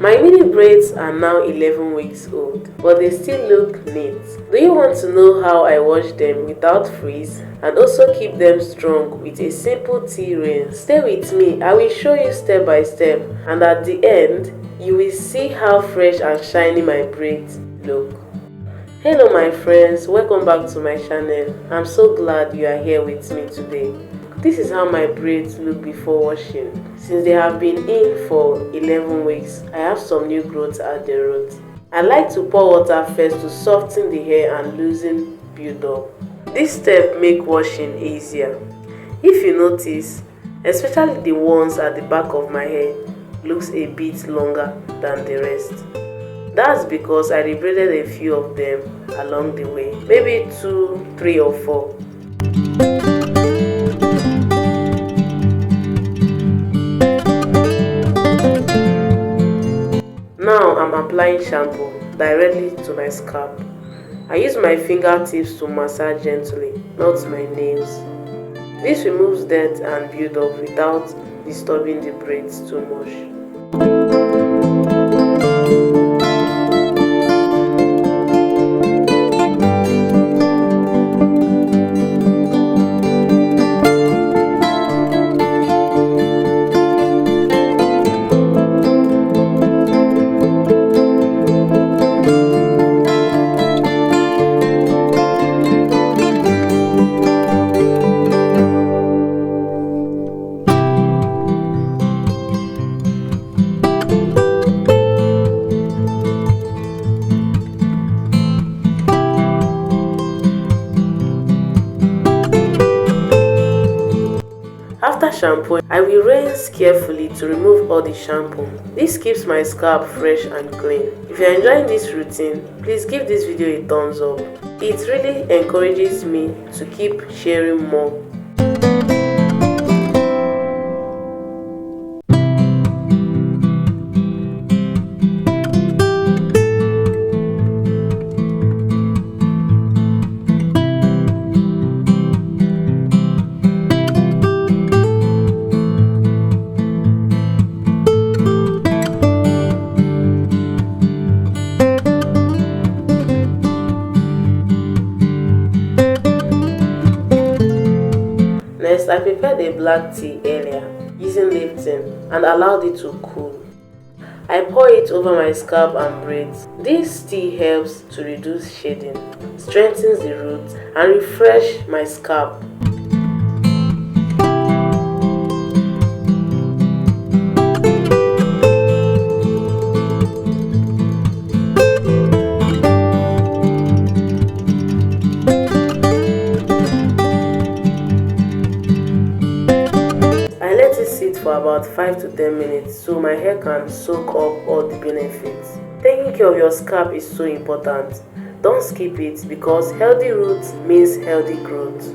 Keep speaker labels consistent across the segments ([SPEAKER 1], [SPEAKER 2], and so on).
[SPEAKER 1] My mini braids are now 11 weeks old, but they still look neat. Do you want to know how I wash them without frizz and also keep them strong with a simple tea rinse? Stay with me, I will show you step by step, and at the end, you will see how fresh and shiny my braids look. Hello my friends, welcome back to my channel. I'm so glad you are here with me today. This is how my braids look before washing. Since they have been in for 11 weeks, I have some new growth at the root. I like to pour water first to soften the hair and loosen build-up. This step makes washing easier. If you notice, especially the ones at the back of my hair looks a bit longer than the rest. That's because I rebraided a few of them along the way, maybe 2, 3 or 4. Now I'm applying shampoo directly to my scalp. I use my fingertips to massage gently, not my nails. This removes dirt and build-up without disturbing the braids too much. After shampooing, I will rinse carefully to remove all the shampoo. This keeps my scalp fresh and clean. If you are enjoying this routine, please give this video a thumbs up. It really encourages me to keep sharing more. Next, I prepared a black tea earlier using Lipton and allowed it to cool. I pour it over my scalp and braids. This tea helps to reduce shedding, strengthens the roots, and refresh my scalp. For about 5 to 10 minutes so my hair can soak up all the benefits. Taking care of your scalp is so important. Don't skip it because healthy roots means healthy growth.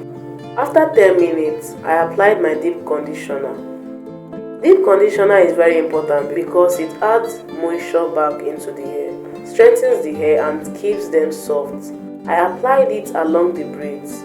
[SPEAKER 1] After 10 minutes, I applied my deep conditioner. Deep conditioner is very important because it adds moisture back into the hair, strengthens the hair and keeps them soft. I applied it along the braids.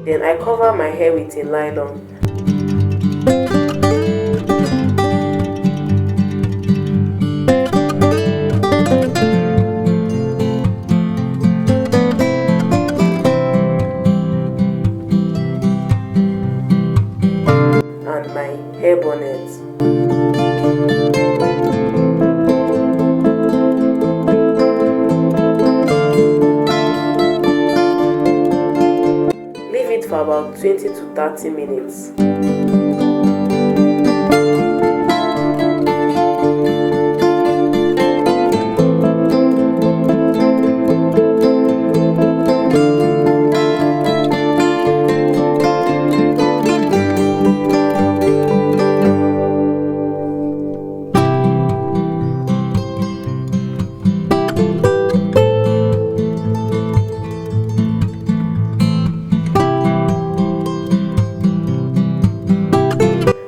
[SPEAKER 1] Then I cover my hair with a nylon. And my hair bonnet. Leave it for about 20 to 30 minutes.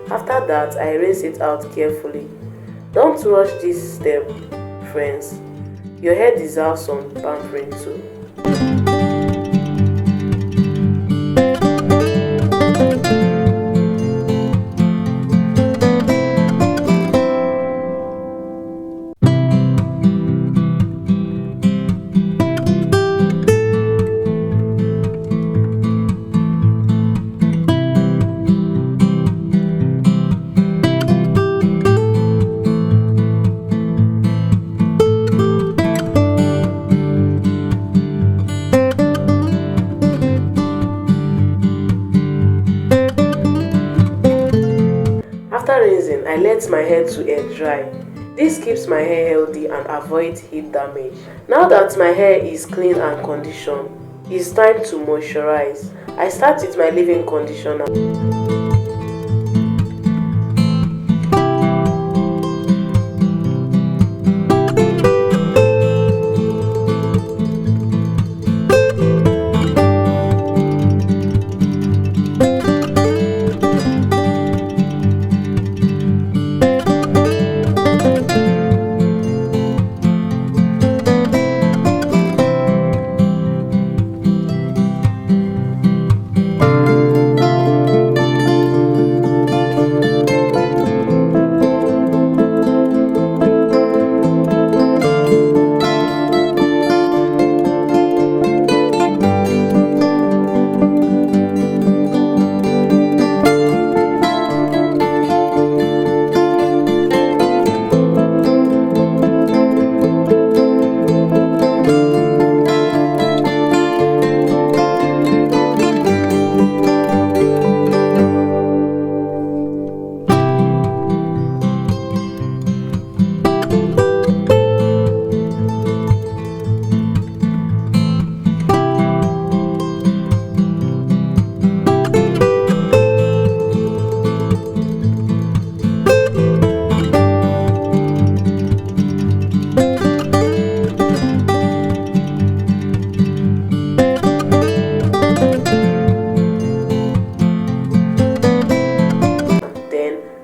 [SPEAKER 1] After that, I rinse it out carefully. Don't rush this step, friends. Your hair deserves some pampering too. After rinsing, I let my hair to air dry. This keeps my hair healthy and avoids heat damage. Now that my hair is clean and conditioned, it's time to moisturize. I start with my leave-in conditioner.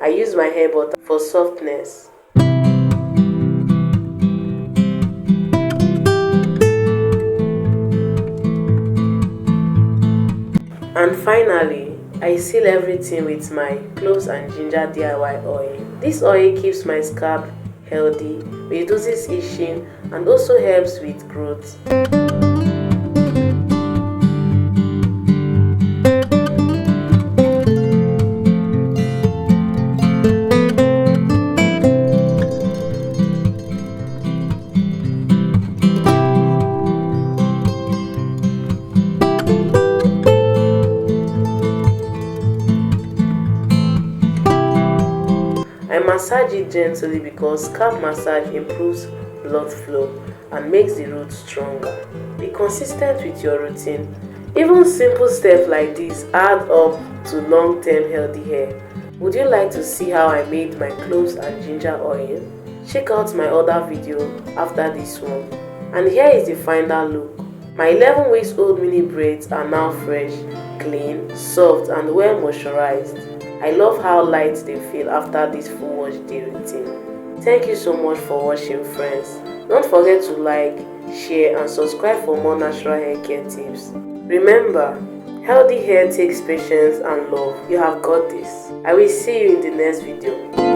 [SPEAKER 1] I use my hair butter for softness. And finally, I seal everything with my cloves and ginger DIY oil. This oil keeps my scalp healthy, reduces itching, and also helps with growth. I massage it gently because scalp massage improves blood flow and makes the roots stronger. Be consistent with your routine. Even simple steps like this add up to long-term healthy hair. Would you like to see how I made my cloves and ginger oil? Check out my other video after this one. And here is the final look. My 11 weeks old mini braids are now fresh, clean, soft and well moisturized. I love how light they feel after this full wash day routine. Thank you so much for watching, friends. Don't forget to like, share and subscribe for more natural hair care tips. Remember, Healthy hair takes patience and love. You have got this. I will see you in the next video.